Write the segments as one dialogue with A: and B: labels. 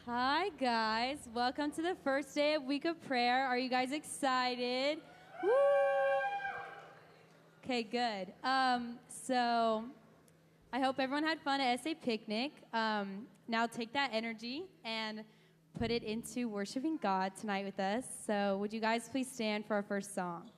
A: Hi, guys. Welcome to the first day of Week of Prayer. Are you guys excited? Woo! Okay, good. So I hope everyone had fun at SA Picnic. Now take that energy and put it into worshiping God tonight with us. So would you guys please stand for our first song?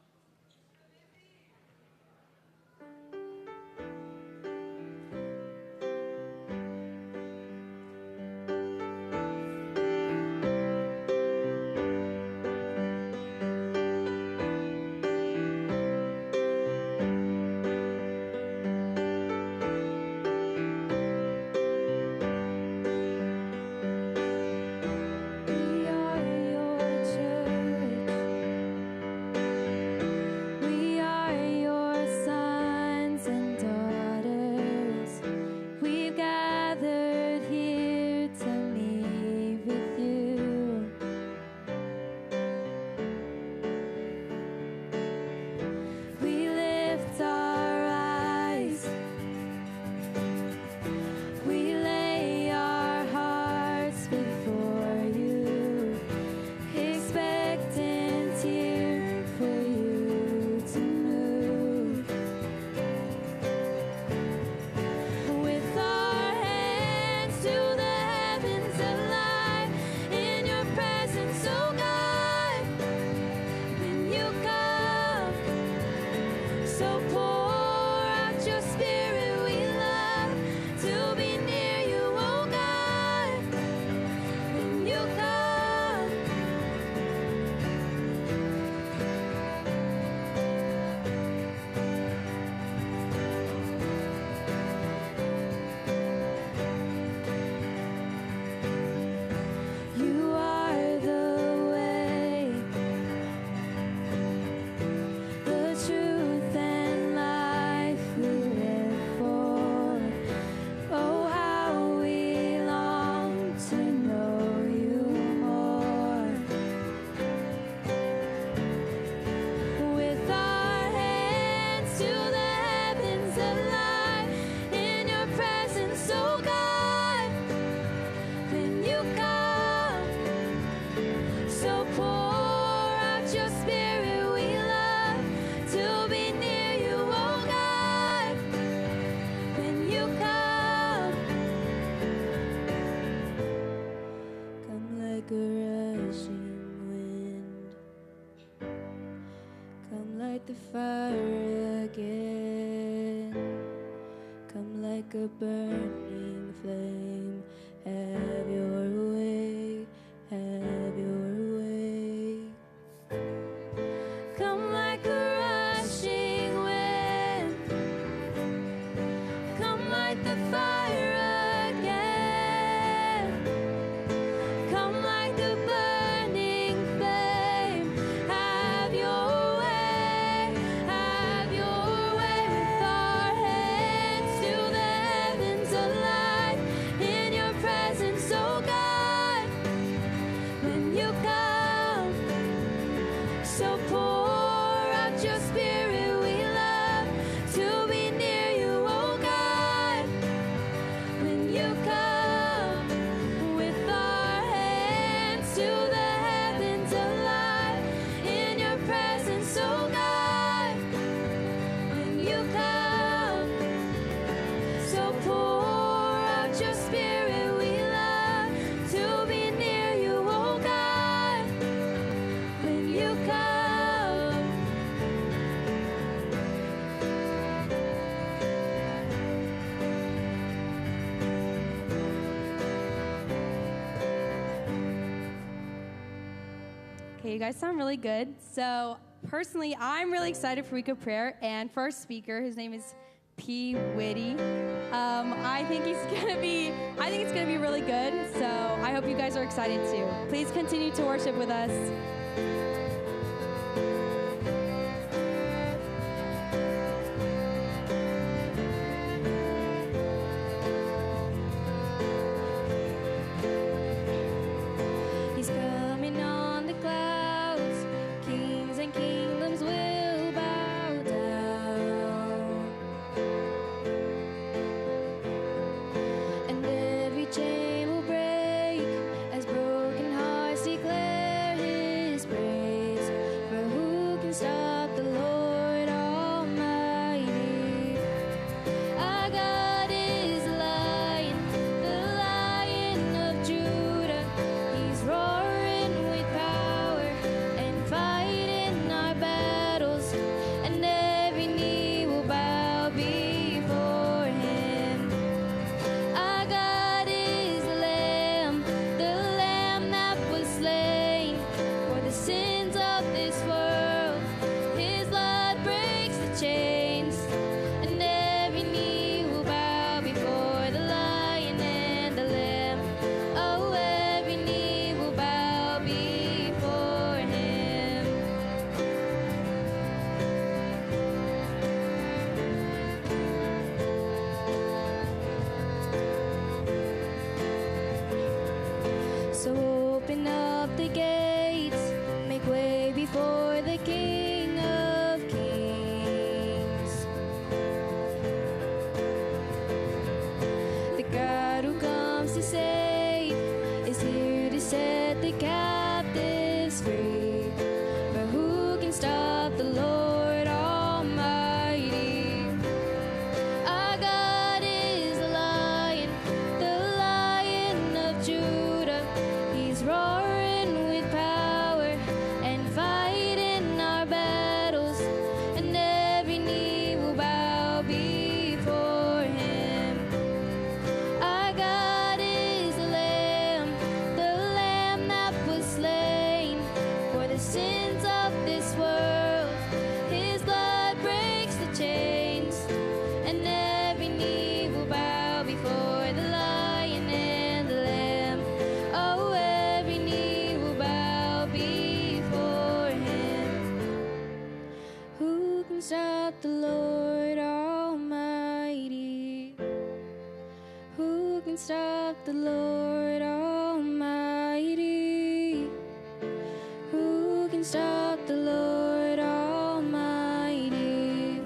A: Okay, you guys sound really good. So personally, I'm really excited for Week of Prayer and for our speaker. His name is P. Whitty. I think it's gonna be really good. So I hope you guys are excited too. Please continue to worship with us.
B: Chain will break as at the gates, make way before the King of Kings. The God who comes to save is here to set the captives free. For who can stop the Lord Almighty? Our God is the Lion of Judah. He's roaring with power and fighting our battles, and every knee will bow before him. Our God is the Lamb that was slain for the sins of this world. His blood breaks the chains, and every knee will bow before the Lion and the Lamb. Oh, every knee will bow before him. Who can stop the Lord Almighty? Who can stop the Lord Almighty? Who can stop the Lord Almighty?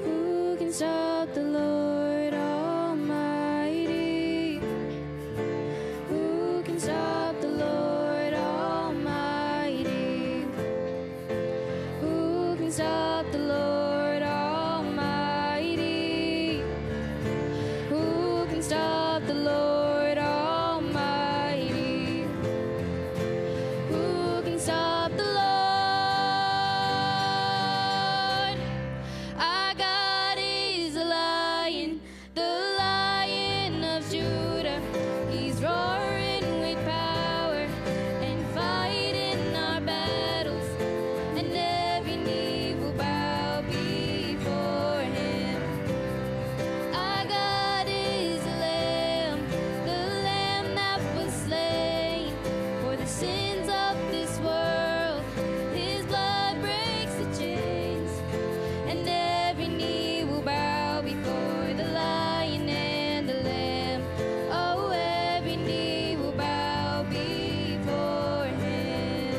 B: Who can stop the Lord Almighty? Who can stop the Lord Almighty? Who can stop the Lord Almighty? Who can stop the Lord Almighty? Who can stop the Lord? Our God is the Lion of Judah. He's roaring with power and fighting our battles, and every knee will bow before him. Our God is the Lamb that was slain for the sins of this world. His blood breaks the chains, and every knee will bow before the Lion and the Lamb. Oh, every knee will bow before him.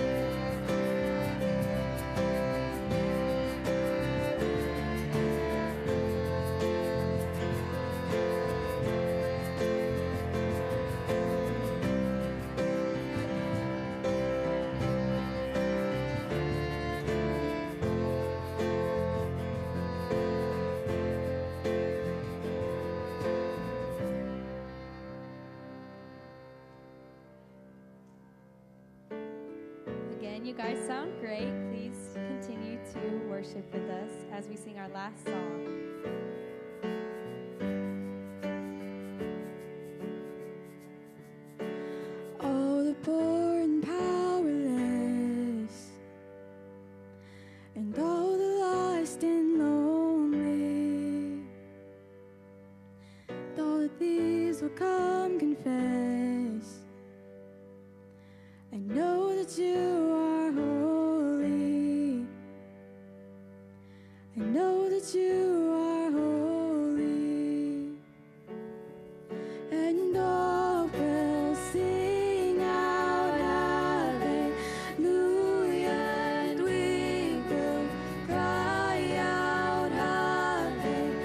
A: Again, you guys sound great. Please continue to worship with us as we sing our last song.
B: All the poor and powerless, and all the lost and lonely, all the thieves will come confess. I know that you are holy. I know that you are holy. And all will sing out hallelujah, and we will cry out hallelujah.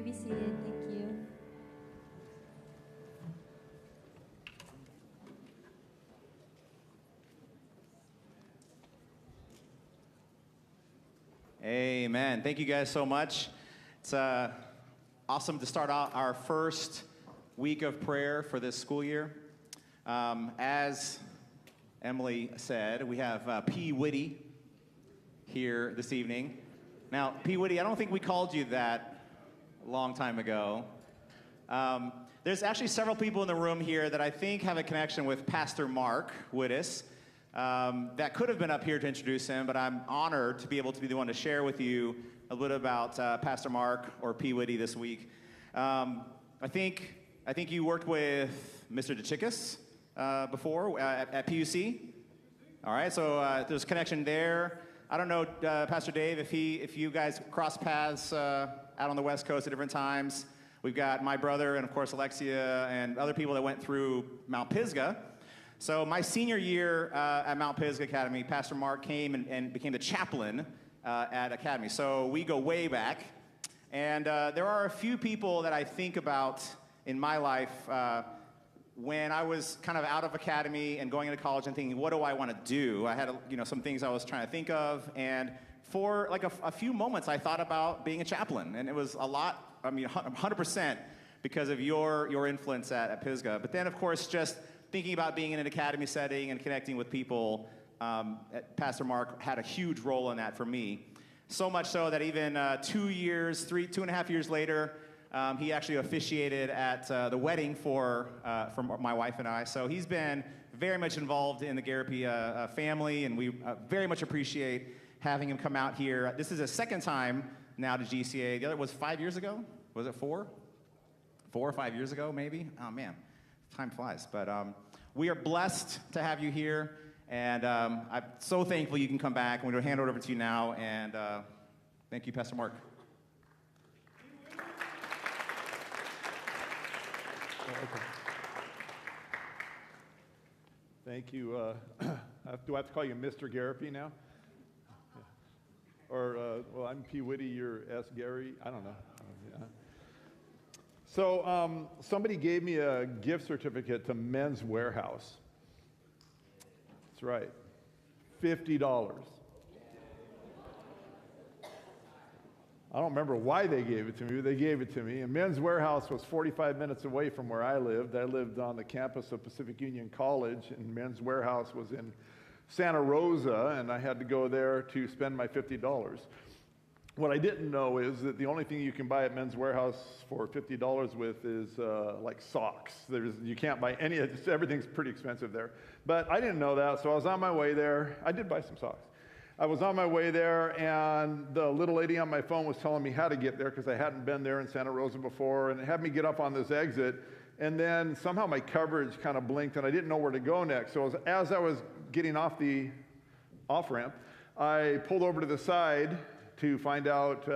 A: Be seated. Thank you.
C: Amen. Thank you guys so much. It's awesome to start out our first week of prayer for this school year. As Emily said, we have P. Whitty here this evening. Now, P. Whitty, I don't think we called you that a long time ago. There's actually several people in the room here that I think have a connection with Pastor Mark Wittes that could have been up here to introduce him, but I'm honored to be able to be the one to share with you a little about Pastor Mark or P. Whitty this week. I think you worked with Mr. DeChickus before at PUC. All right, so there's a connection there. I don't know, Pastor Dave, if you guys cross paths out on the West Coast at different times. We've got my brother and, of course, Alexia and other people that went through Mount Pisgah. So my senior year at Mount Pisgah Academy, Pastor Mark came and became the chaplain at Academy. So we go way back. And there are a few people that I think about in my life when I was kind of out of Academy and going into college and thinking, what do I want to do? I had some things I was trying to think of. And for like a few moments, I thought about being a chaplain. And it was a lot, 100% because of your influence at Pisgah. But then, of course, just thinking about being in an academy setting and connecting with people, Pastor Mark had a huge role in that for me. So much so that even 2 and a half years later, he actually officiated at the wedding for my wife and I. So he's been very much involved in the Garapi family, and we very much appreciate having him come out here. This is his second time now to GCA. The other was 5 years ago. Was it 4? 4 or 5 years ago, maybe? Oh, man. Time flies. But we are blessed to have you here, and I'm so thankful you can come back. I'm going to hand it over to you now, and thank you, Pastor Mark.
D: Thank you. Do I have to call you Mr. Garapi now? Yeah. Or, well, I'm P. Whitty, you're S. Gary. I don't know. Yeah. So somebody gave me a gift certificate to Men's Warehouse. That's right. $50. I don't remember why they gave it to me, but they gave it to me. And Men's Warehouse was 45 minutes away from where I lived. I lived on the campus of Pacific Union College, and Men's Warehouse was in Santa Rosa, and I had to go there to spend my $50. What I didn't know is that the only thing you can buy at Men's Warehouse for $50 with is like socks. You can't buy any, everything's pretty expensive there. But I didn't know that, so I was on my way there. I did buy some socks. I was on my way there, and the little lady on my phone was telling me how to get there because I hadn't been there in Santa Rosa before, and it had me get up on this exit, and then somehow my coverage kind of blinked, and I didn't know where to go next. So as I was getting off the off-ramp, I pulled over to the side to find out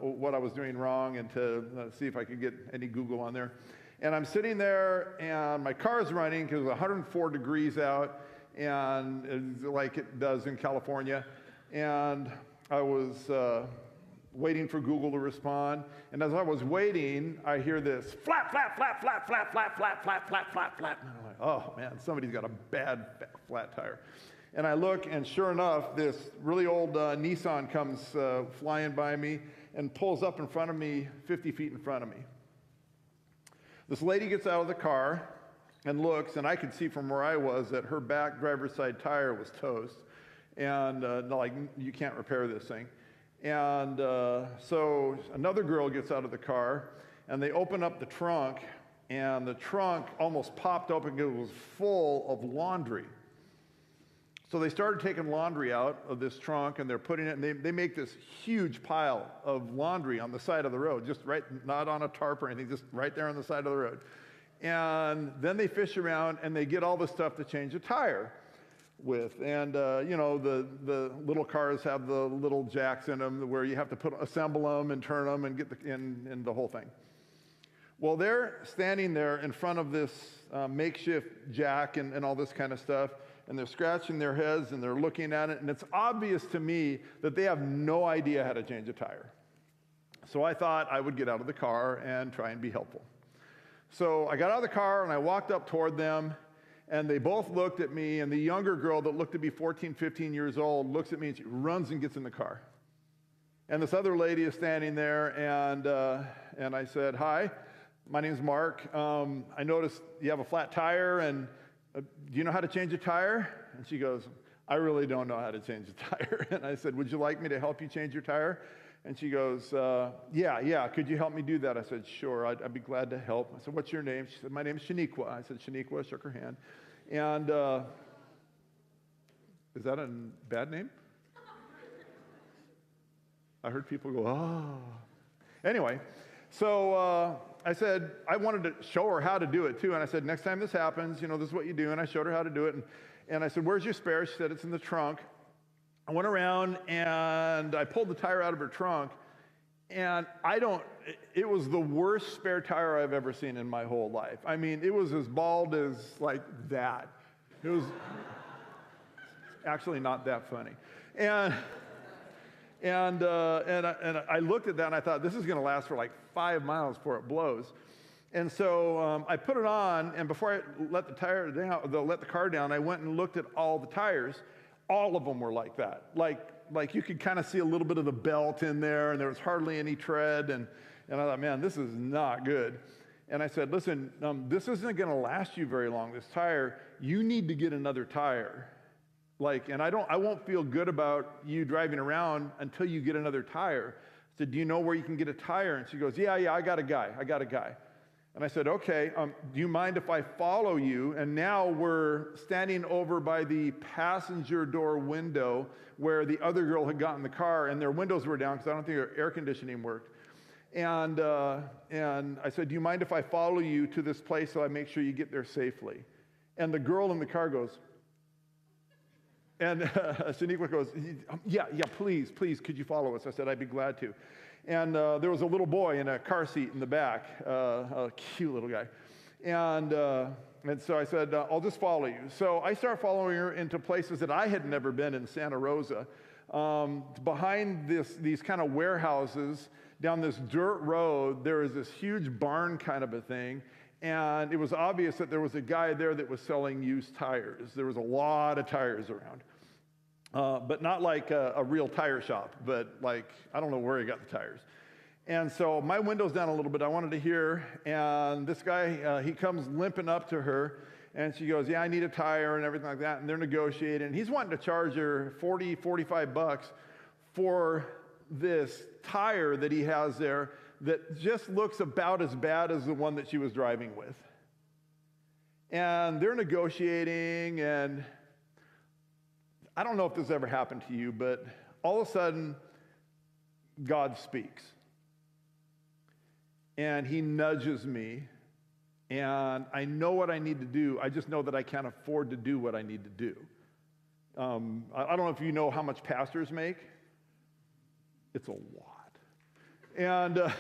D: what I was doing wrong and to see if I could get any Google on there. And I'm sitting there, and my car's running because it was 104 degrees out, and like it does in California. And I was waiting for Google to respond. And as I was waiting, I hear this flap, flap, flap, flap, flap, flap, flap, flap, flap, flap, flap. And I'm like, oh man, somebody's got a bad flat tire. And I look, and sure enough, this really old Nissan comes flying by me and pulls up in front of me, 50 feet in front of me. This lady gets out of the car and looks, and I could see from where I was that her back driver's side tire was toast. And like, you can't repair this thing. And so another girl gets out of the car, and they open up the trunk, and the trunk almost popped open because it was full of laundry. So they started taking laundry out of this trunk, and they're putting it, and they make this huge pile of laundry on the side of the road, just right, not on a tarp or anything, just right there on the side of the road. And then they fish around, and they get all the stuff to change a tire with. And, you know, the little cars have the little jacks in them where you have to assemble them and turn them and get in the whole thing. Well, they're standing there in front of this makeshift jack and all this kind of stuff, and they're scratching their heads and they're looking at it, and it's obvious to me that they have no idea how to change a tire. So I thought I would get out of the car and try and be helpful. So I got out of the car and I walked up toward them, and they both looked at me, and the younger girl that looked to be 14, 15 years old looks at me and she runs and gets in the car. And this other lady is standing there, and I said, hi, my name's Mark. I noticed you have a flat tire, and do you know how to change a tire? And she goes, I really don't know how to change a tire. And I said, would you like me to help you change your tire? And she goes, yeah, could you help me do that? I said, sure, I'd be glad to help. I said, what's your name? She said, my name is Shaniqua. I said, Shaniqua, shook her hand. And is that a bad name? I heard people go, oh. Anyway, so I said, I wanted to show her how to do it too. And I said, next time this happens, you know, this is what you do. And I showed her how to do it. And I said, where's your spare? She said, it's in the trunk. I went around and I pulled the tire out of her trunk. And it was the worst spare tire I've ever seen in my whole life. I mean, it was as bald as like that. It was actually not that funny. And I looked at that and I thought, this is going to last for like 5 miles before it blows. And so I put it on, and before I let the car down, I went and looked at all the tires. All of them were like that. Like you could kind of see a little bit of the belt in there, and there was hardly any tread. And I thought, man, this is not good. And I said, listen, this isn't going to last you very long, this tire. You need to get another tire. And I won't feel good about you driving around until you get another tire. I said, do you know where you can get a tire? And she goes, yeah, I got a guy. And I said, okay, do you mind if I follow you? And now we're standing over by the passenger door window where the other girl had gotten in the car, and their windows were down because I don't think their air conditioning worked. And I said, do you mind if I follow you to this place so I make sure you get there safely? And the girl in the car goes, and Shaniqua goes, yeah, please, could you follow us? I said, I'd be glad to. And there was a little boy in a car seat in the back, a cute little guy. And so I said, I'll just follow you. So I start following her into places that I had never been in Santa Rosa. Behind these kind of warehouses, down this dirt road, there is this huge barn kind of a thing. And it was obvious that there was a guy there that was selling used tires. There was a lot of tires around. But not like a real tire shop, but like, I don't know where he got the tires. And so my window's down a little bit. I wanted to hear, and this guy, he comes limping up to her, and she goes, yeah, I need a tire and everything like that. And they're negotiating. And he's wanting to charge her $45 for this tire that he has there that just looks about as bad as the one that she was driving with. And they're negotiating, and I don't know if this ever happened to you, but all of a sudden, God speaks. And he nudges me, and I know what I need to do. I just know that I can't afford to do what I need to do. I don't know if you know how much pastors make. It's a lot. And,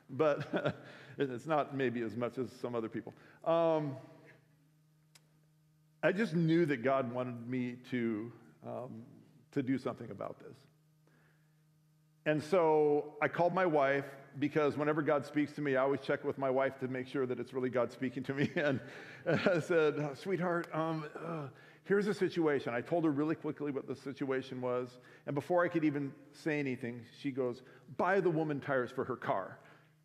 D: but it's not maybe as much as some other people. I just knew that God wanted me to do something about this. And so I called my wife, because whenever God speaks to me, I always check with my wife to make sure that it's really God speaking to me. And I said, sweetheart, here's the situation. I told her really quickly what the situation was. And before I could even say anything, she goes, buy the woman tires for her car.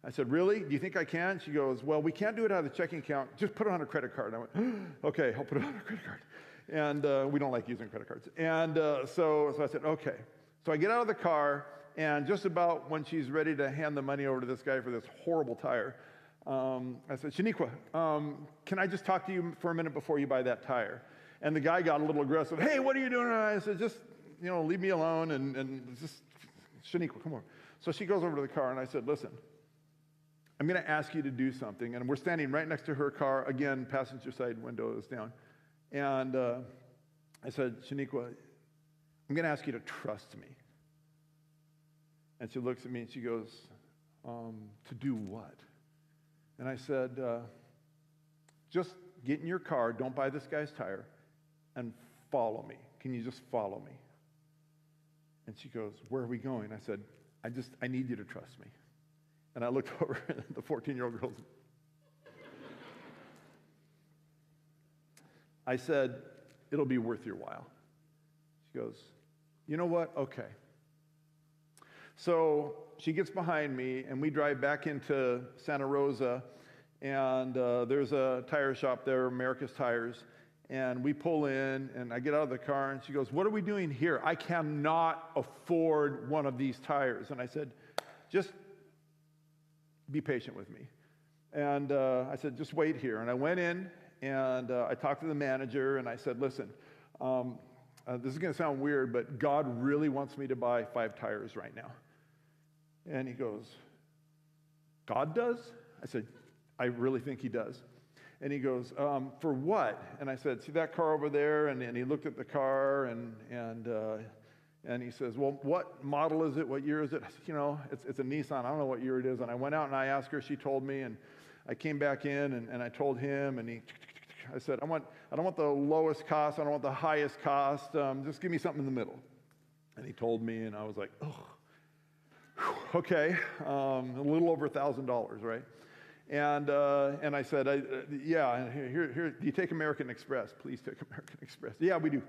D: I said, really? Do you think I can? She goes, well, we can't do it out of the checking account. Just put it on a credit card. And I went, okay, I'll put it on a credit card. And we don't like using credit cards. And so I said, okay. So I get out of the car, and just about when she's ready to hand the money over to this guy for this horrible tire, I said, Shaniqua, can I just talk to you for a minute before you buy that tire? And the guy got a little aggressive. Hey, what are you doing? And I said, just, leave me alone and just, Shaniqua, come over. So she goes over to the car, and I said, listen, I'm going to ask you to do something. And we're standing right next to her car. Again, passenger side window is down. And I said, Shaniqua, I'm going to ask you to trust me. And she looks at me and she goes, to do what? And I said, just get in your car, don't buy this guy's tire, and follow me. Can you just follow me? And she goes, where are we going? I said, I need you to trust me. And I looked over at the 14-year-old girl. I said, it'll be worth your while. She goes, you know what? Okay. So she gets behind me, and we drive back into Santa Rosa, and there's a tire shop there, America's Tires, and we pull in, and I get out of the car, and she goes, what are we doing here? I cannot afford one of these tires. And I said, just be patient with me. And I said, just wait here. And I went in, and I talked to the manager, and I said, listen, this is going to sound weird, but God really wants me to buy 5 tires right now. And he goes, God does? I said, I really think he does. And he goes, for what? And I said, see that car over there? And he looked at the car, and he says, well, what model is it? What year is it? I said, it's a Nissan. I don't know what year it is. And I went out and I asked her. She told me, and I came back in, and I told him, and I said, I don't want the lowest cost. I don't want the highest cost. Just give me something in the middle. And he told me, and I was like, oh, okay, a little over $1,000, right? And I said, yeah, here, do you take American Express? Please take American Express. Yeah, we do.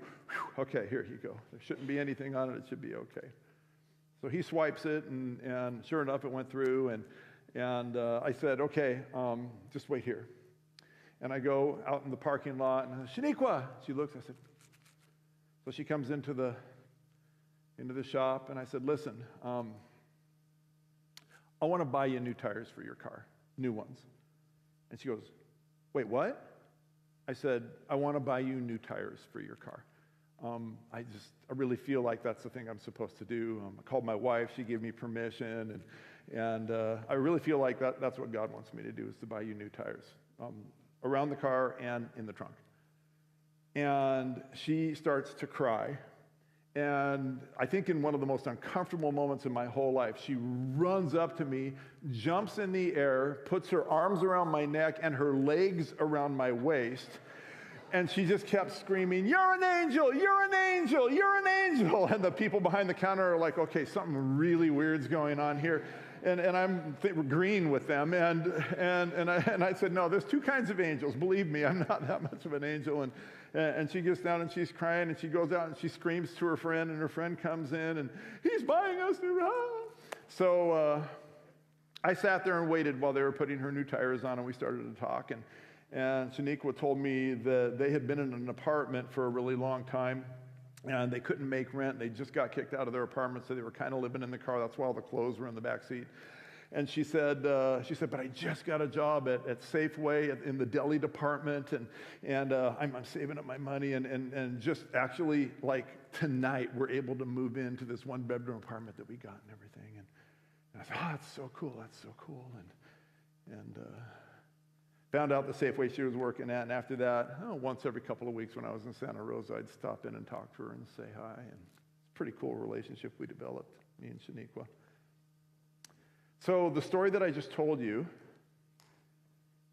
D: Okay, here you go. There shouldn't be anything on it. It should be okay. So he swipes it, and sure enough, it went through, and I said, okay, just wait here. And I go out in the parking lot, and Shaniqua, she looks, I said, so she comes into the shop, and I said, listen, I want to buy you new tires for your car, new ones. And she goes, wait, what? I said, I want to buy you new tires for your car. I really feel like that's the thing I'm supposed to do. I called my wife, she gave me permission, and I really feel like that's what God wants me to do, is to buy you new tires. Around the car and in the trunk. And she starts to cry. And I think in one of the most uncomfortable moments in my whole life, she runs up to me, jumps in the air, puts her arms around my neck and her legs around my waist, and she just kept screaming, you're an angel, you're an angel, you're an angel. And the people behind the counter are like, okay, something really weird's going on here. And I'm agreeing with them, and I said, no, there's 2 kinds of angels. Believe me, I'm not that much of an angel. And she gets down and she's crying, and she goes out and she screams to her friend, and her friend comes in, and he's buying us new tires. So I sat there and waited while they were putting her new tires on, and we started to talk. And Shaniqua told me that they had been in an apartment for a really long time, and they couldn't make rent. They just got kicked out of their apartment, so they were kind of living in the car. That's why all the clothes were in the back seat. And she said, but I just got a job at Safeway in the deli department, and I'm saving up my money, and just actually, like, tonight, we're able to move into this 1-bedroom apartment that we got and everything. And I said, that's so cool, that's so cool. And found out the Safeway she was working at, and after that, once every couple of weeks when I was in Santa Rosa, I'd stop in and talk to her and say hi, and it's a pretty cool relationship we developed, me and Shaniqua. So the story that I just told you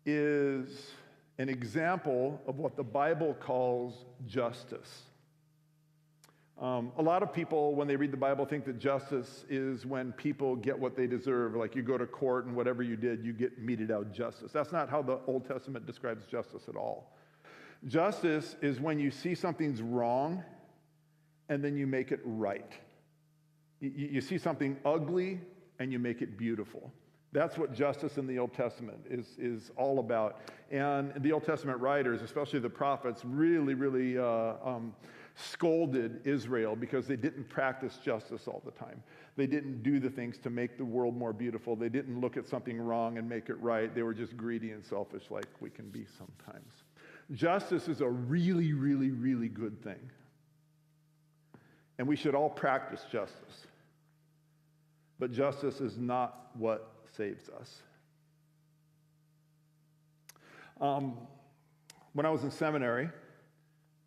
D: is an example of what the Bible calls justice. A lot of people, when they read the Bible, think that justice is when people get what they deserve. Like you go to court and whatever you did, you get meted out justice. That's not how the Old Testament describes justice at all. Justice is when you see something's wrong and then you make it right. You see something ugly and you make it beautiful. That's what justice in the Old Testament is all about. And the Old Testament writers, especially the prophets, really scolded Israel because they didn't practice justice all the time. They didn't do the things to make the world more beautiful. They didn't look at something wrong and make it right. They were just greedy and selfish like we can be sometimes. Justice is a really good thing. And we should all practice justice. But justice is not what saves us. When I was in seminary,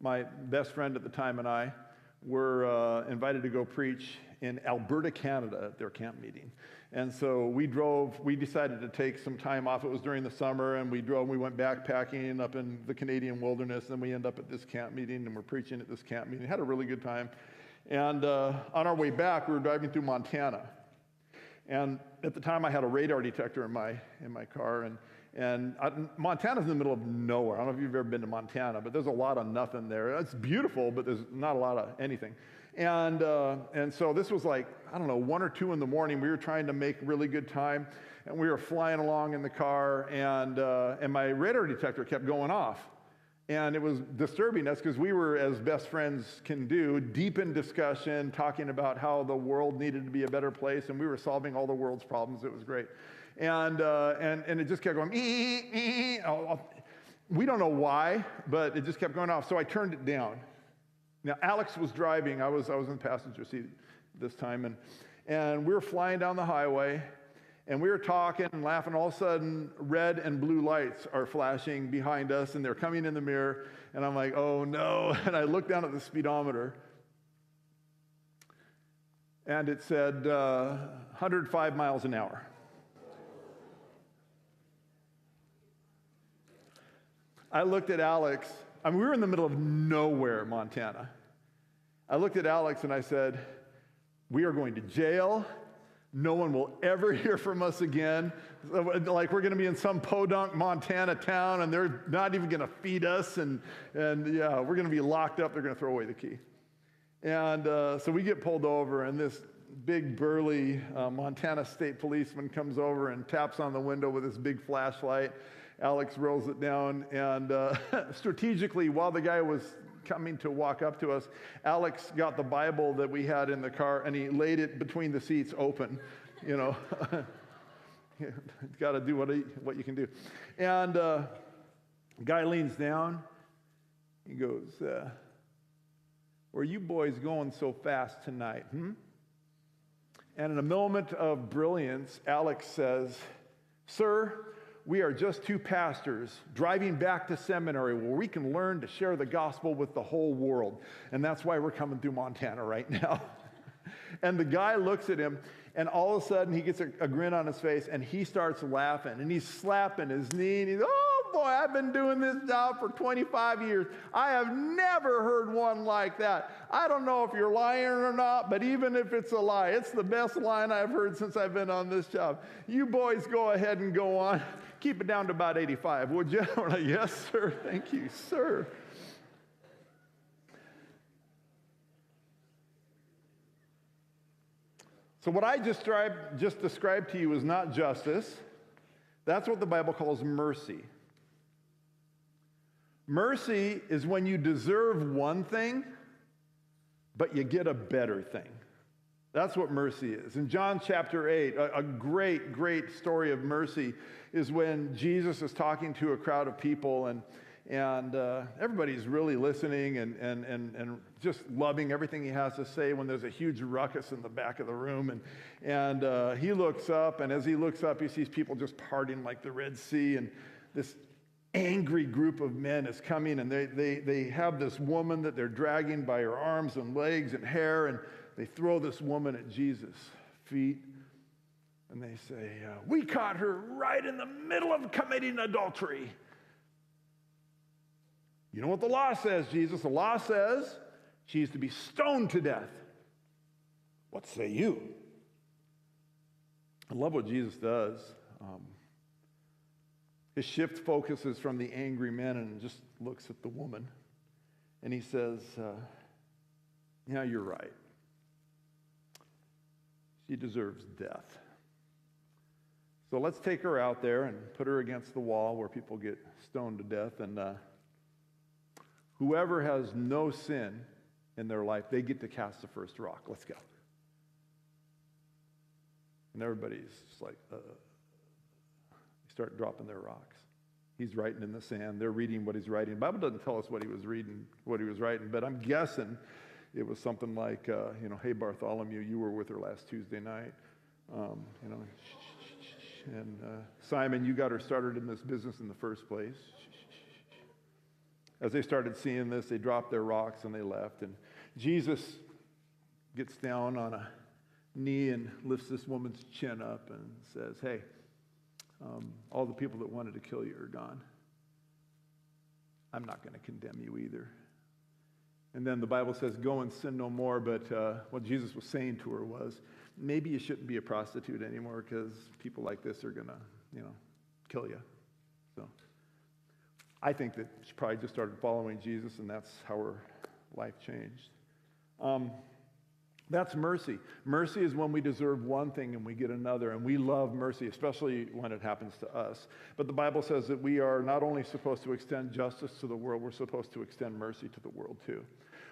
D: my best friend at the time and I were invited to go preach in Alberta, Canada at their camp meeting. And so we decided to take some time off. It was during the summer, and we went backpacking up in the Canadian wilderness, and we end up at this camp meeting, and we're preaching at this camp meeting. Had a really good time. And on our way back, we were driving through Montana. And at the time, I had a radar detector in my car, and Montana's in the middle of nowhere. I don't know if you've ever been to Montana, but there's a lot of nothing there. It's beautiful, but there's not a lot of anything. And so this was like, I don't know, 1 or 2 in the morning. We were trying to make really good time, and we were flying along in the car, and my radar detector kept going off. And it was disturbing us because we were, as best friends can do, deep in discussion, talking about how the world needed to be a better place, and we were solving all the world's problems. It was great. And it just kept going, we don't know why, but it just kept going off. So I turned it down. Now, Alex was driving. I was in the passenger seat this time, and we were flying down the highway, and we were talking and laughing. All of a sudden, red and blue lights are flashing behind us, and they're coming in the mirror, and I'm like, oh, no. And I looked down at the speedometer, and it said 105 miles an hour. I looked at Alex. I mean, we were in the middle of nowhere, Montana. I looked at Alex and I said, we are going to jail. No one will ever hear from us again. Like we're going to be in some podunk Montana town and they're not even going to feed us. And yeah, we're going to be locked up. They're going to throw away the key. And so we get pulled over, and this big burly Montana state policeman comes over and taps on the window with his big flashlight. Alex rolls it down, and strategically, while the guy was coming to walk up to us, Alex got the Bible that we had in the car, and he laid it between the seats open. You know, got to do what you can do. And guy leans down. He goes, where are you boys going so fast tonight? And in a moment of brilliance, Alex says, sir, we are just 2 pastors driving back to seminary where we can learn to share the gospel with the whole world. And that's why we're coming through Montana right now. And the guy looks at him, and all of a sudden he gets a grin on his face, and he starts laughing, and he's slapping his knee, and he's, oh boy, I've been doing this job for 25 years. I have never heard one like that. I don't know if you're lying or not, but even if it's a lie, it's the best line I've heard since I've been on this job. You boys go ahead and go on. Keep it down to about 85, would you? We're like, yes, sir. Thank you, sir. So what I just described to you is not justice. That's what the Bible calls mercy. Mercy is when you deserve one thing, but you get a better thing. That's what mercy is. In John chapter 8, a great story of mercy is when Jesus is talking to a crowd of people, and everybody's really listening and just loving everything he has to say when there's a huge ruckus in the back of the room. And he looks up, and as he looks up, he sees people just parting like the Red Sea, and this angry group of men is coming, and they have this woman that they're dragging by her arms and legs and hair, and they throw this woman at Jesus' feet, and they say, we caught her right in the middle of committing adultery. You know what the law says, Jesus? The law says She is to be stoned to death. What say you? I love what Jesus does. His shift focuses from the angry men and just looks at the woman. And he says, yeah, you're right. She deserves death. So let's take her out there and put her against the wall where people get stoned to death. And whoever has no sin in their life, they get to cast the first rock. Let's go. And everybody's just like, they start dropping their rocks. He's writing in the sand. They're reading what he's writing. The Bible doesn't tell us what he was reading, what he was writing, but I'm guessing it was something like, hey, Bartholomew, you were with her last Tuesday night. And Simon, you got her started in this business in the first place. As they started seeing this, they dropped their rocks and they left. And Jesus gets down on a knee and lifts this woman's chin up and says, hey, all the people that wanted to kill you are gone. I'm not going to condemn you either. And then the Bible says, go and sin no more. But what Jesus was saying to her was, maybe you shouldn't be a prostitute anymore because people like this are going to, kill you. So I think that she probably just started following Jesus, and that's how her life changed. That's mercy. Mercy is when we deserve one thing and we get another, and we love mercy, especially when it happens to us. But the Bible says that we are not only supposed to extend justice to the world, we're supposed to extend mercy to the world too.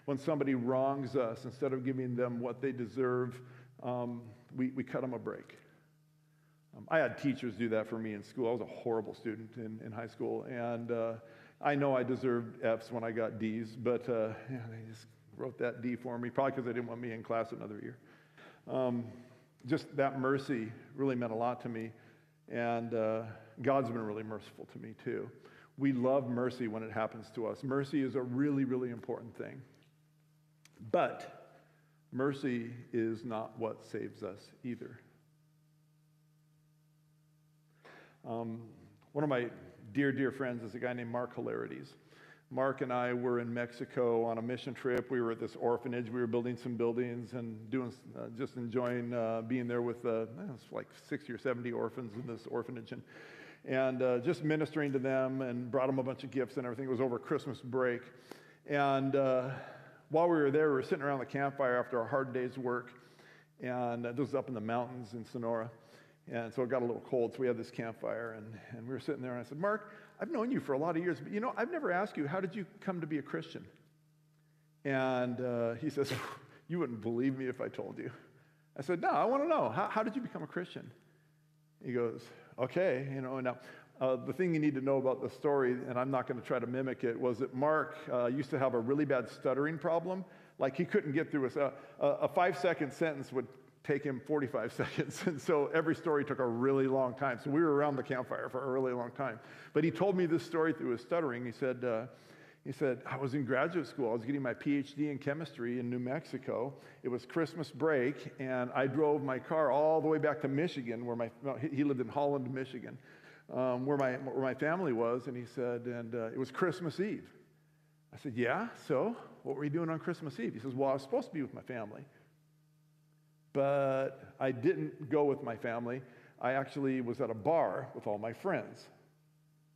D: When somebody wrongs us, instead of giving them what they deserve, we cut them a break. I had teachers do that for me in school. I was a horrible student in high school, and I know I deserved Fs when I got Ds, but they just wrote that D for me, probably because they didn't want me in class another year. Just that mercy really meant a lot to me, and God's been really merciful to me too. We love mercy when it happens to us. Mercy is a really, really important thing. But mercy is not what saves us either. One of my dear, dear friends is a guy named Mark Hilarities. Mark and I were in Mexico on a mission trip. We were at this orphanage. We were building some buildings and doing, just enjoying being there with like 60 or 70 orphans in this orphanage, and just ministering to them, and brought them a bunch of gifts and everything. It was over Christmas break, and while we were there, we were sitting around the campfire after a hard day's work, and this was up in the mountains in Sonora, and so it got a little cold. So we had this campfire, and we were sitting there, and I said, Mark, I've known you for a lot of years, but I've never asked you, how did you come to be a Christian? And he says, you wouldn't believe me if I told you. I said, no, I want to know. How did you become a Christian? He goes, okay, now the thing you need to know about the story, and I'm not going to try to mimic it, was that Mark used to have a really bad stuttering problem. Like he couldn't get through a 5-second sentence would take him 45 seconds. And so every story took a really long time. So we were around the campfire for a really long time. But he told me this story through his stuttering. He said, I was in graduate school. I was getting my PhD in chemistry in New Mexico. It was Christmas break, and I drove my car all the way back to Michigan, he lived in Holland, Michigan, where my family was. And he said, and it was Christmas Eve. I said, yeah, so what were you doing on Christmas Eve? He says, well, I was supposed to be with my family, but I didn't go with my family. I actually was at a bar with all my friends.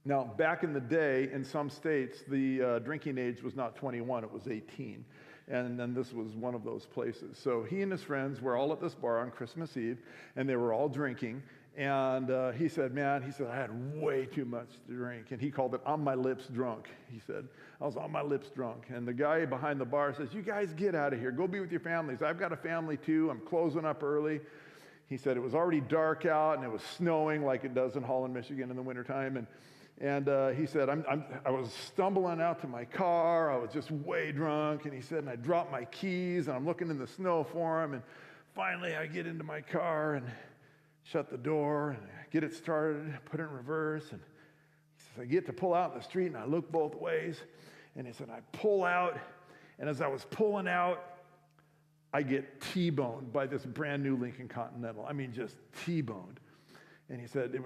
D: Now, back in the day, in some states, the drinking age was not 21, it was 18. And then this was one of those places. So he and his friends were all at this bar on Christmas Eve, and they were all drinking. And he said, I had way too much to drink. And he called it on my lips drunk. He said, I was on my lips drunk. And the guy behind the bar says, you guys get out of here. Go be with your families. I've got a family too. I'm closing up early. He said it was already dark out, and it was snowing like it does in Holland, Michigan in the wintertime. And he said, I was stumbling out to my car. I was just way drunk. And he said, and I dropped my keys, and I'm looking in the snow for him. And finally, I get into my car and shut the door and get it started, put it in reverse. And he says, I get to pull out in the street, and I look both ways. And he said, I pull out. And as I was pulling out, I get T-boned by this brand new Lincoln Continental. I mean, just T-boned. And he said it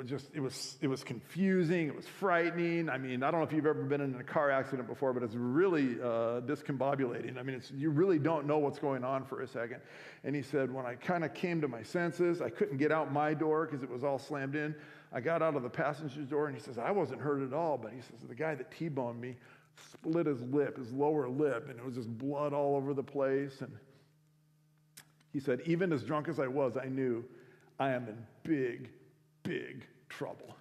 D: was confusing, it was frightening. I mean, I don't know if you've ever been in a car accident before, but it's really discombobulating. I mean, you really don't know what's going on for a second. And he said, when I kind of came to my senses, I couldn't get out my door because it was all slammed in. I got out of the passenger's door, and he says, I wasn't hurt at all, but he says, the guy that T-boned me split his lip, his lower lip, and it was just blood all over the place. And he said, even as drunk as I was, I knew I am in big trouble.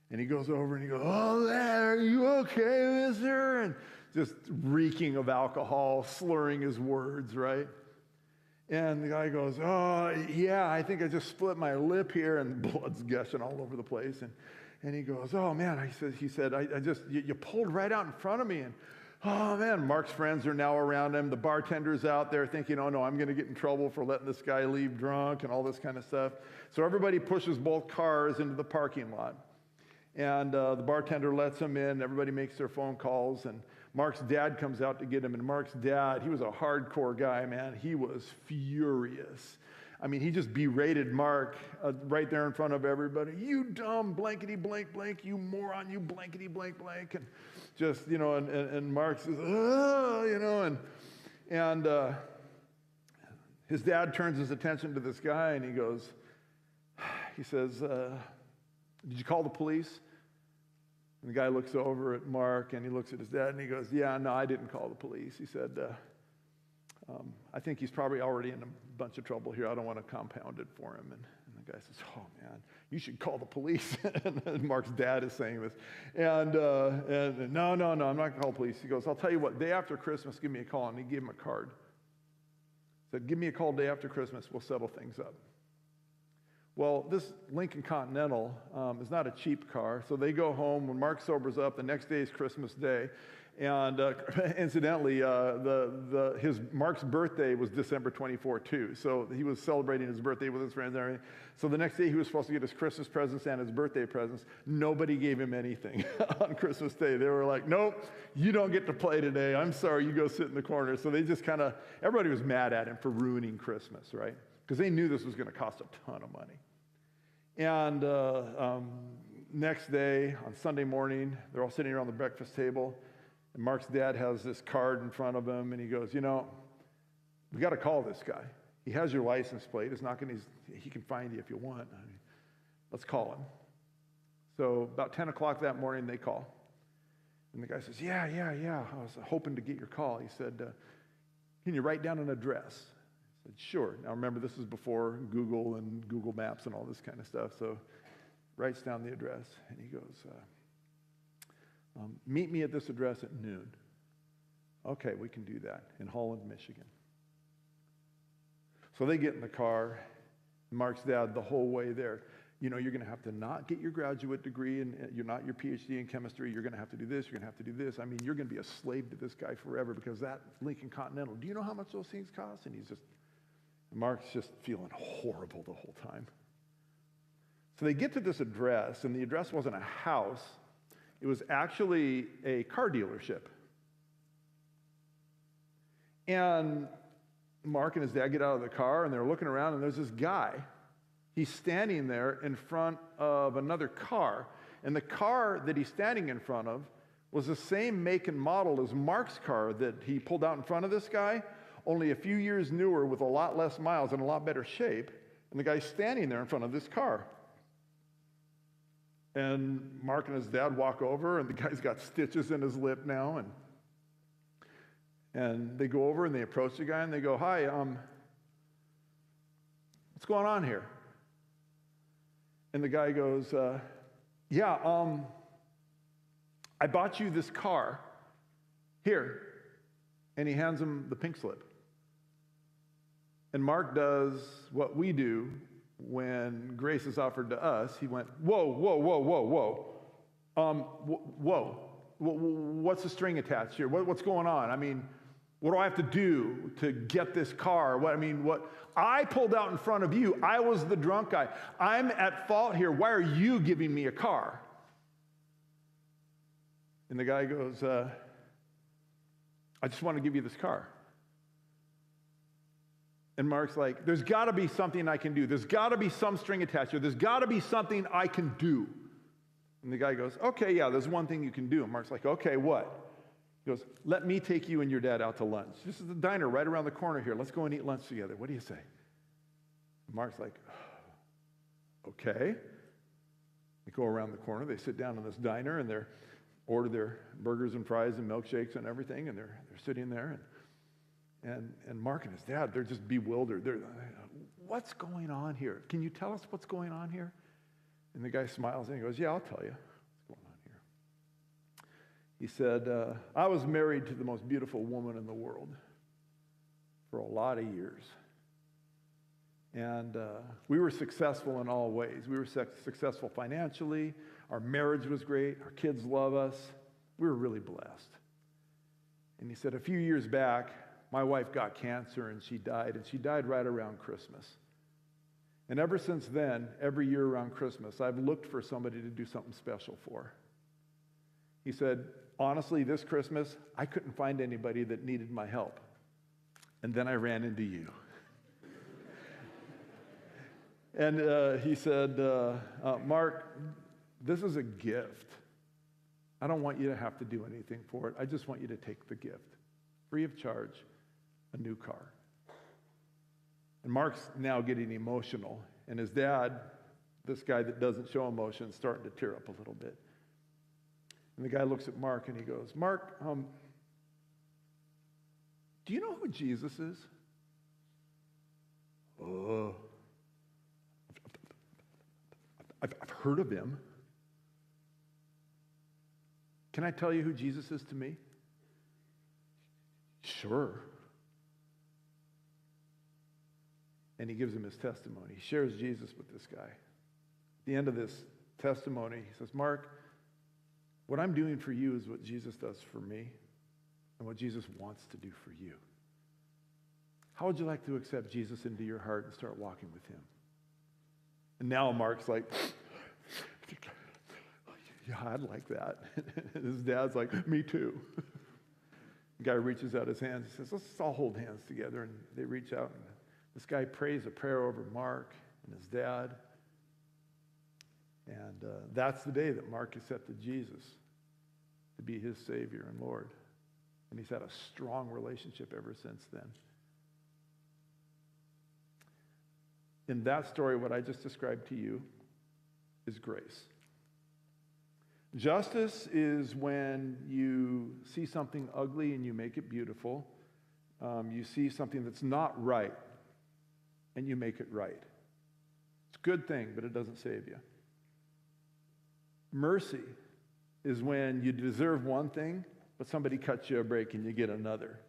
D: And he goes over and he goes, oh, man, are you okay, mister? And just reeking of alcohol, slurring his words, right? And the guy goes, oh, yeah, I think I just split my lip here, and blood's gushing all over the place. And he goes, oh, man, he said, you pulled right out in front of me. And oh, man, Mark's friends are now around him. The bartender's out there thinking, oh, no, I'm going to get in trouble for letting this guy leave drunk and all this kind of stuff. So everybody pushes both cars into the parking lot. And the bartender lets them in. Everybody makes their phone calls. And Mark's dad comes out to get him. And Mark's dad, he was a hardcore guy, man. He was furious. I mean, he just berated Mark right there in front of everybody. You dumb blankety blank blank, you moron, you blankety blank blank. And just, you know, and Mark says, oh, you know, and his dad turns his attention to this guy and he says, did you call the police? And the guy looks over at Mark and he looks at his dad and he goes, yeah, no, I didn't call the police. He said, I think he's probably already in a bunch of trouble here. I don't want to compound it for him. And the guy says, oh, man, you should call the police. And Mark's dad is saying this. And no, I'm not going to call the police. He goes, I'll tell you what, day after Christmas, give me a call. And he gave him a card. He said, give me a call day after Christmas. We'll settle things up. Well, this Lincoln Continental is not a cheap car. So they go home. When Mark sobers up, the next day is Christmas Day. And incidentally, Mark's birthday was December 24 too. So he was celebrating his birthday with his friends and everything. So the next day he was supposed to get his Christmas presents and his birthday presents. Nobody gave him anything on Christmas Day. They were like, nope, you don't get to play today. I'm sorry, you go sit in the corner. So they just everybody was mad at him for ruining Christmas, right? Because they knew this was going to cost a ton of money. And next day, on Sunday morning, they're all sitting around the breakfast table. And Mark's dad has this card in front of him, and he goes, you know, we got to call this guy. He has your license plate. He can find you if you want. I mean, let's call him. So about 10 o'clock that morning, they call. And the guy says, yeah. I was hoping to get your call. He said, can you write down an address? I said, sure. Now remember, this is before Google and Google Maps and all this kind of stuff. So writes down the address, and he goes, meet me at this address at noon. Okay, we can do that in Holland, Michigan. So they get in the car. Mark's dad, the whole way there, you know, you're going to have to not get your graduate degree and you're not your PhD in chemistry. You're going to have to do this. You're going to have to do this. I mean, you're going to be a slave to this guy forever because that Lincoln Continental, do you know how much those things cost? And Mark's just feeling horrible the whole time. So they get to this address, and the address wasn't a house. It was actually a car dealership. And Mark and his dad get out of the car, and they're looking around, and there's this guy. He's standing there in front of another car. And the car that he's standing in front of was the same make and model as Mark's car that he pulled out in front of this guy, only a few years newer with a lot less miles and a lot better shape. And the guy's standing there in front of this car. And Mark and his dad walk over, and the guy's got stitches in his lip now. And they go over, and they approach the guy, and they go, hi, what's going on here? And the guy goes, I bought you this car. Here. And he hands him the pink slip. And Mark does what we do when grace is offered to us. He went, whoa. What's the string attached here? What's going on? I mean, what do I have to do to get this car? What I pulled out in front of you. I was the drunk guy. I'm at fault here. Why are you giving me a car? And the guy goes, I just want to give you this car. And Mark's like, there's got to be something I can do. There's got to be some string attached here. There's got to be something I can do. And the guy goes, okay, yeah, there's one thing you can do. And Mark's like, okay, what? He goes, let me take you and your dad out to lunch. This is the diner right around the corner here. Let's go and eat lunch together. What do you say? And Mark's like, okay. They go around the corner. They sit down in this diner and they order their burgers and fries and milkshakes and everything. And they're sitting there. And Mark and his dad, they're just bewildered. They're, what's going on here? Can you tell us what's going on here? And the guy smiles and he goes, yeah, I'll tell you what's going on here. He said, I was married to the most beautiful woman in the world for a lot of years. And we were successful in all ways. We were successful financially. Our marriage was great. Our kids love us. We were really blessed. And he said, a few years back, my wife got cancer and she died right around Christmas. And ever since then, every year around Christmas, I've looked for somebody to do something special for. He said, honestly, this Christmas, I couldn't find anybody that needed my help. And then I ran into you. And he said, Mark, this is a gift. I don't want you to have to do anything for it. I just want you to take the gift, free of charge, a new car. And Mark's now getting emotional. And his dad, this guy that doesn't show emotion, is starting to tear up a little bit. And the guy looks at Mark and he goes, Mark, do you know who Jesus is? Oh, I've heard of him. Can I tell you who Jesus is to me? Sure. And he gives him his testimony. He shares Jesus with this guy. At the end of this testimony, he says, Mark, what I'm doing for you is what Jesus does for me and what Jesus wants to do for you. How would you like to accept Jesus into your heart and start walking with him? And now Mark's like, yeah, I'd like that. And his dad's like, me too. The guy reaches out his hands. He says, let's all hold hands together. And they reach out. And this guy prays a prayer over Mark and his dad. And that's the day that Mark accepted Jesus to be his Savior and Lord. And he's had a strong relationship ever since then. In that story, what I just described to you is grace. Justice is when you see something ugly and you make it beautiful. You see something that's not right and you make it right. It's a good thing, but it doesn't save you. Mercy is when you deserve one thing, but somebody cuts you a break and you get another.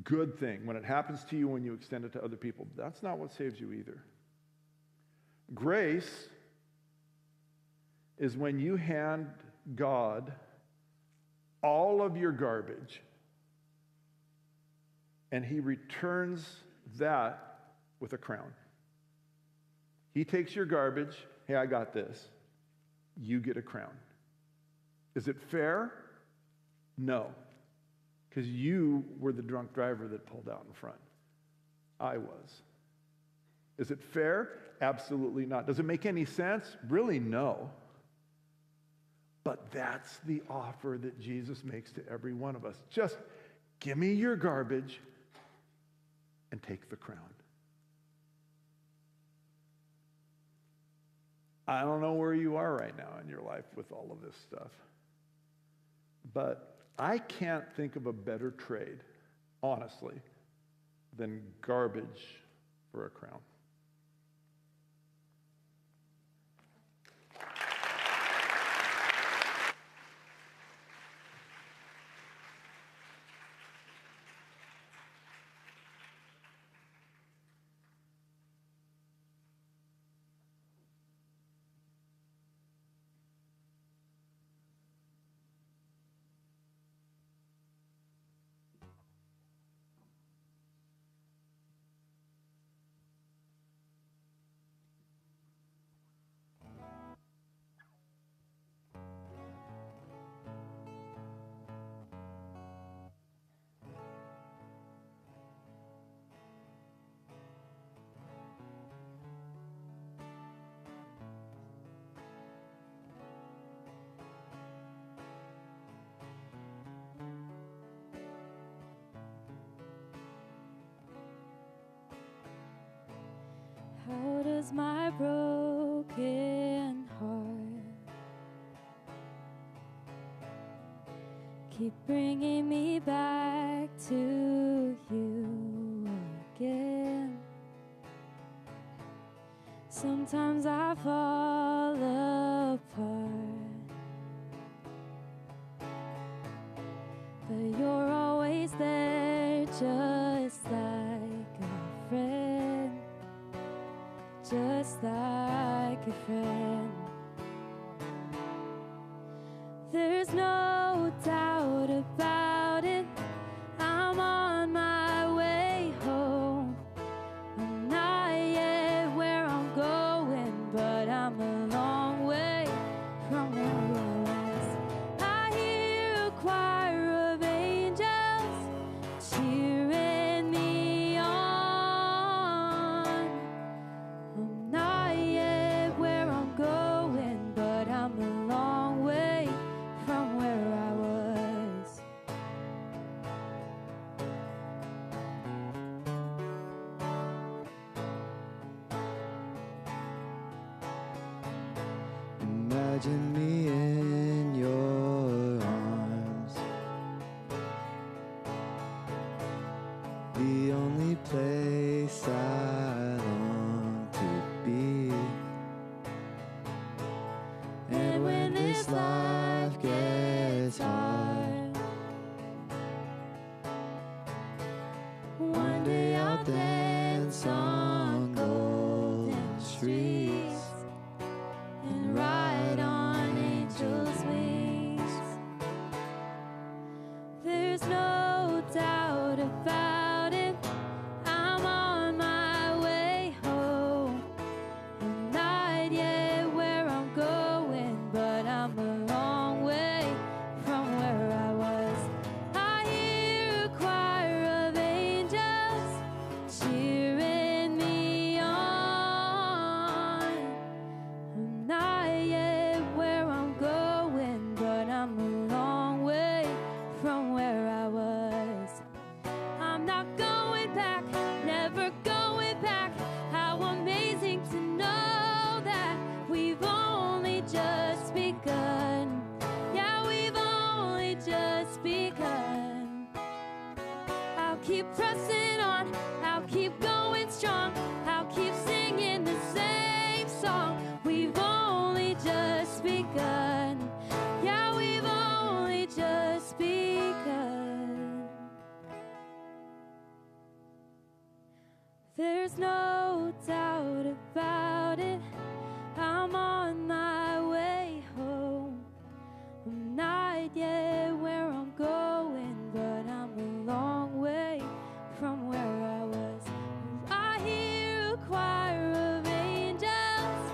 D: Good thing. When it happens to you, when you extend it to other people, that's not what saves you either. Grace is when you hand God all of your garbage and he returns that with a crown. He takes your garbage. Hey, I got this. You get a crown. Is it fair? No. Because you were the drunk driver that pulled out in front. I was. Is it fair? Absolutely not. Does it make any sense? Really, no. But that's the offer that Jesus makes to every one of us. Just give me your garbage and take the crown. I don't know where you are right now in your life with all of this stuff. But I can't think of a better trade, honestly, than garbage for a crown.
B: How does my broken heart keep bringing me back to you again? Sometimes I fall apart, but you're always there, just like a friend, just like a friend. There's no doubt about it, I'm on my way home. I'm not yet where I'm going, but I'm a long way from where I was. I hear a choir of angels cheering me on. I'm not yet where I'm going, but I'm a long way from where I was.
E: Imagine me in your arms, the only place I long to be. And when this life gets hard, one day I'll dance on golden streets and ride on angels' wings. There's no doubt about it, I'm on my way home. I'm not yet where I'm going, but I'm a long way from where I was. I hear a choir of angels cheering me on. I'm not yet where I'm going, but I'm a long way from where I was. I'm not going back, never going back. How amazing to know that we've only just begun. Yeah, we've only just begun. I'll keep pressing on, I'll keep going strong, I'll keep singing the same song. We've only just begun. Yeah, we've only just begun. There's no doubt about it, I'm on my way home. I'm not yet where I'm going, but I'm a long way from where I was. I hear a choir of angels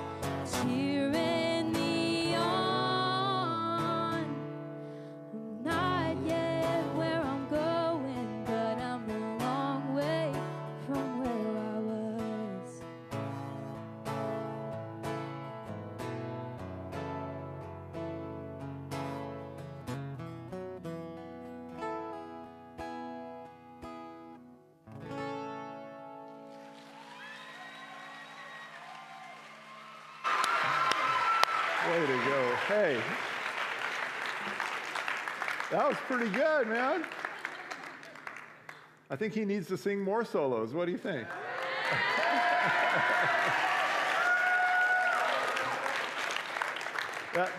E: cheering me on. I'm not yet where I'm going, but I'm a long way from where I was.
D: Way to go. Hey. That was pretty good, man. I think he needs to sing more solos. What do you think?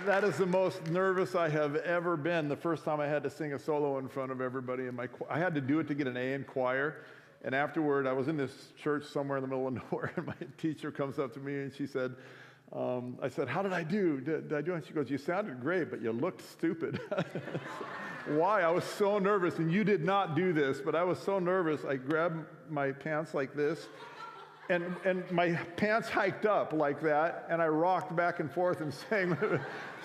D: That is the most nervous I have ever been. The first time I had to sing a solo in front of everybody in my I had to do it to get an A in choir. And afterward, I was in this church somewhere in the middle of nowhere, and my teacher comes up to me and she said, I said, how did I do? Did I do it? And she goes, you sounded great, but you looked stupid. Why? I was so nervous, and you did not do this, but I was so nervous. I grabbed my pants like this, and my pants hiked up like that, and I rocked back and forth and sang.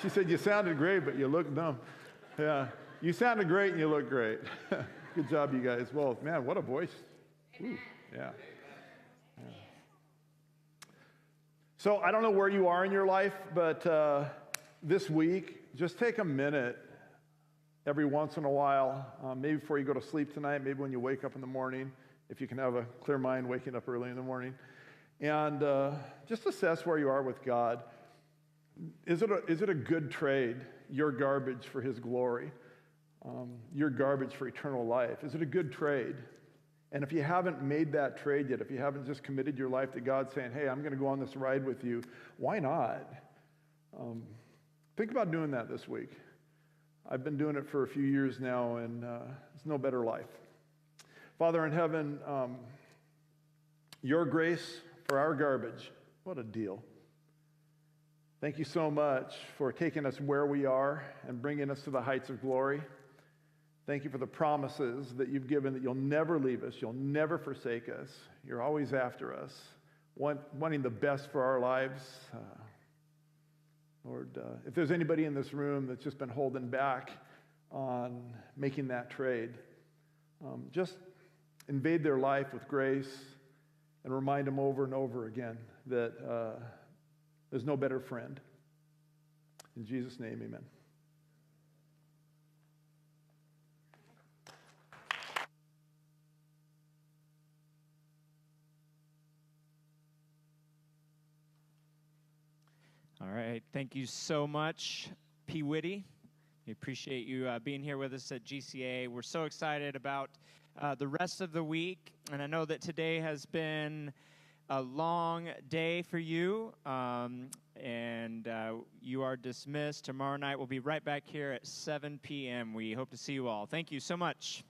D: She said, you sounded great, but you looked dumb. Yeah, you sounded great and you look great. Good job, you guys. Well, man, what a voice. Ooh, yeah. So I don't know where you are in your life, but this week, just take a minute every once in a while, maybe before you go to sleep tonight, maybe when you wake up in the morning, if you can have a clear mind waking up early in the morning, And just assess where you are with God. Is it a good trade, your garbage for his glory, your garbage for eternal life? Is it a good trade? And if you haven't made that trade yet, if you haven't just committed your life to God saying, hey, I'm going to go on this ride with you, why not? Think about doing that this week. I've been doing it for a few years now, and it's no better life. Father in heaven, your grace for our garbage, what a deal. Thank you so much for taking us where we are and bringing us to the heights of glory. Thank you for the promises that you've given that you'll never leave us, you'll never forsake us. You're always after us, wanting the best for our lives. Lord, if there's anybody in this room that's just been holding back on making that trade, just invade their life with grace and remind them over and over again that there's no better friend. In Jesus' name, amen.
F: All right. Thank you so much, P. Whitty. We appreciate you being here with us at GCA. We're so excited about the rest of the week. And I know that today has been a long day for you. And you are dismissed. Tomorrow night we'll be right back here at 7 p.m. We hope to see you all. Thank you so much.